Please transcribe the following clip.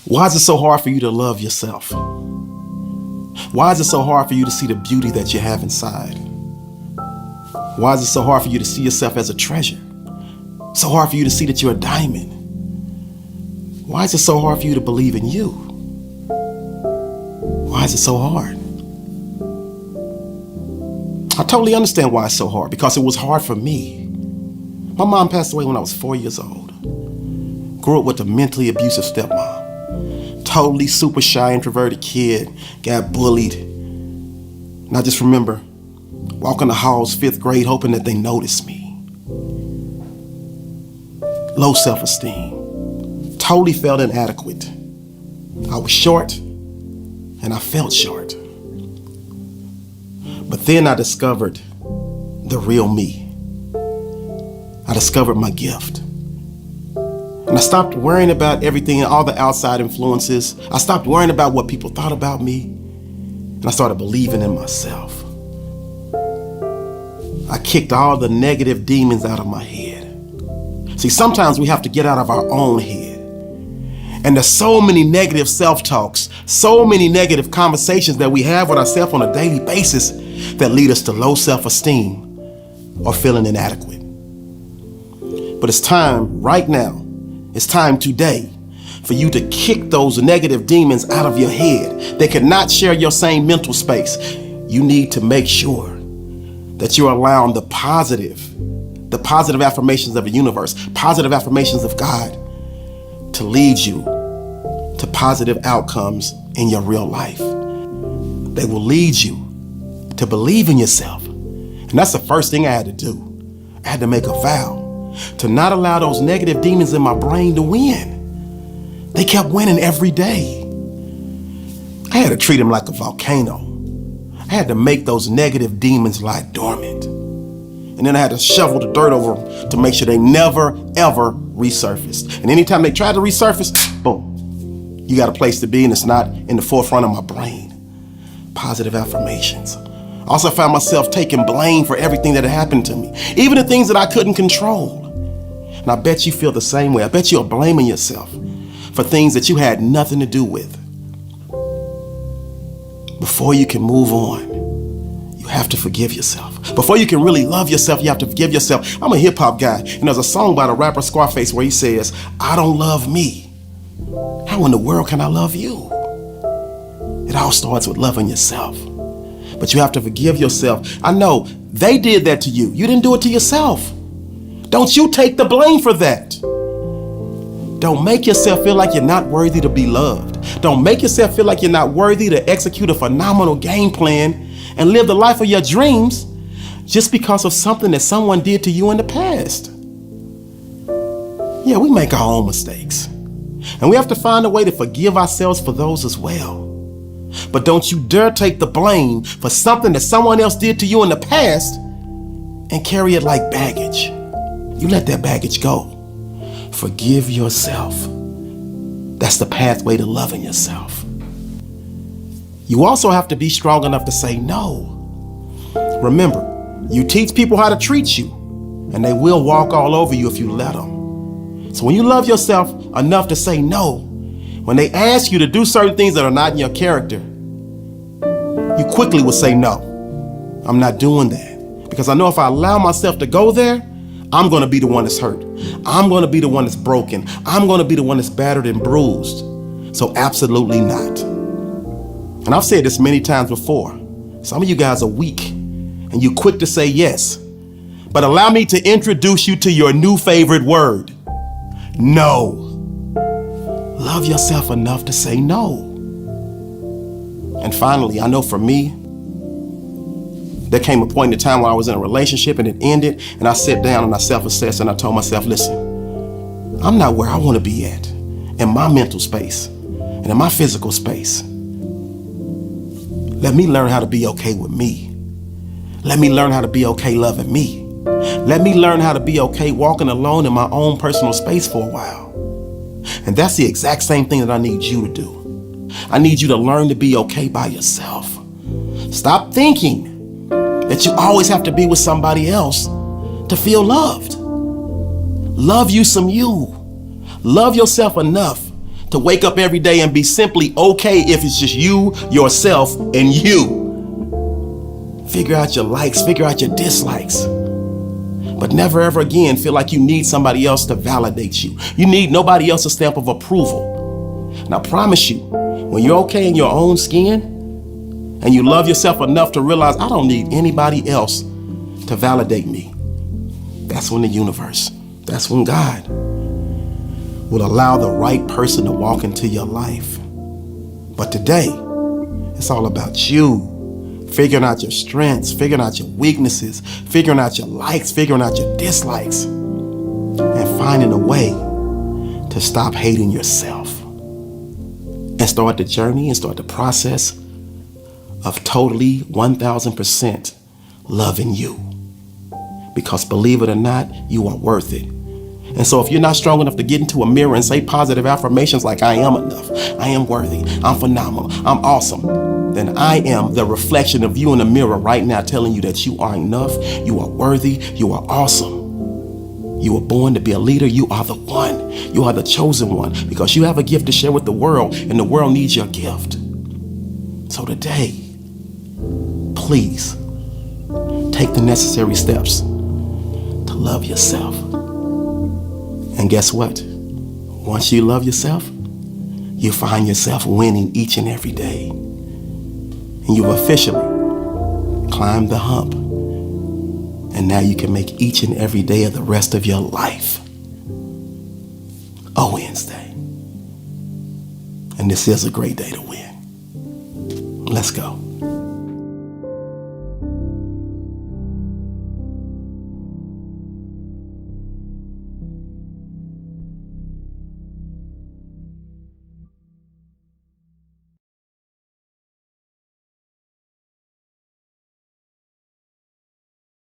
Why is it so hard for you to love yourself? Why is it so hard for you to see the beauty that you have inside? Why is it so hard for you to see yourself as a treasure? So hard for you to see that you're a diamond? Why is it so hard for you to believe in you? Why is it so hard? I totally understand why it's so hard, because it was hard for me. My mom passed away when I was 4 years old. Grew up with a mentally abusive stepmom. Totally super shy, introverted kid, got bullied. And I just remember walking the halls 5th grade hoping that they noticed me. Low self-esteem. Totally felt inadequate. I was short and I felt short. But then I discovered the real me. I discovered my gift. And I stopped worrying about everything and all the outside influences. I stopped worrying about what people thought about me. And I started believing in myself. I kicked all the negative demons out of my head. See, sometimes we have to get out of our own head. And there's so many negative self-talks, so many negative conversations that we have with ourselves on a daily basis that lead us to low self-esteem or feeling inadequate. But it's time right now, it's time today for you to kick those negative demons out of your head. They cannot share your same mental space. You need to make sure that you're allowing the positive affirmations of the universe, positive affirmations of God to lead you to positive outcomes in your real life. They will lead you to believe in yourself. And that's the first thing I had to do. I had to make a vow to not allow those negative demons in my brain to win. They kept winning every day. I had to treat them like a volcano. I had to make those negative demons lie dormant. And then I had to shovel the dirt over them to make sure they never, ever resurfaced. And anytime they tried to resurface, boom, you got a place to be and it's not in the forefront of my brain. Positive affirmations. I also found myself taking blame for everything that had happened to me, even the things that I couldn't control. And I bet you feel the same way. I bet you're blaming yourself for things that you had nothing to do with. Before you can move on, you have to forgive yourself. Before you can really love yourself, you have to forgive yourself. I'm a hip hop guy, and there's a song by the rapper Scarface where he says, "I don't love me. How in the world can I love you?" It all starts with loving yourself. But you have to forgive yourself. I know they did that to you. You didn't do it to yourself. Don't you take the blame for that. Don't make yourself feel like you're not worthy to be loved. Don't make yourself feel like you're not worthy to execute a phenomenal game plan and live the life of your dreams just because of something that someone did to you in the past. Yeah, we make our own mistakes. And we have to find a way to forgive ourselves for those as well. But don't you dare take the blame for something that someone else did to you in the past and carry it like baggage. You let that baggage go. Forgive yourself. That's the pathway to loving yourself. You also have to be strong enough to say no. Remember, you teach people how to treat you, and they will walk all over you if you let them. So when you love yourself enough to say no, when they ask you to do certain things that are not in your character, you quickly will say no. I'm not doing that. Because I know if I allow myself to go there, I'm going to be the one that's hurt. I'm going to be the one that's broken. I'm going to be the one that's battered and bruised. So absolutely not. And I've said this many times before. Some of you guys are weak and you're quick to say yes. But allow me to introduce you to your new favorite word. No. Love yourself enough to say no. And finally, I know for me, there came a point in time where I was in a relationship and it ended, and I sat down and I self-assessed and I told myself, listen, I'm not where I want to be at in my mental space and in my physical space. Let me learn how to be okay with me. Let me learn how to be okay loving me. Let me learn how to be okay walking alone in my own personal space for a while. And that's the exact same thing that I need you to do. I need you to learn to be okay by yourself. Stop thinking that you always have to be with somebody else to feel loved. Love you some you. Love yourself enough To wake up every day and be simply okay if it's just you, yourself, and you. Figure out your likes, figure out your dislikes. But never ever again feel like you need somebody else to validate you. You need nobody else's stamp of approval. And I promise you, when you're okay in your own skin and you love yourself enough to realize I don't need anybody else to validate me, that's when the universe, that's when God will allow the right person to walk into your life. But today, it's all about you. Figuring out your strengths, figuring out your weaknesses, figuring out your likes, figuring out your dislikes, and finding a way to stop hating yourself and start the journey and start the process of totally 1000% loving you. Because believe it or not, you are worth it. And so if you're not strong enough to get into a mirror and say positive affirmations like I am enough, I am worthy, I'm phenomenal, I'm awesome, then I am the reflection of you in the mirror right now telling you that you are enough, you are worthy, you are awesome. You were born to be a leader. You are the one. You are the chosen one because you have a gift to share with the world and the world needs your gift. So today, please take the necessary steps to love yourself. And guess what? Once you love yourself, you find yourself winning each and every day. And you've officially climbed the hump. And now you can make each and every day of the rest of your life a Wednesday. And this is a great day to win. Let's go.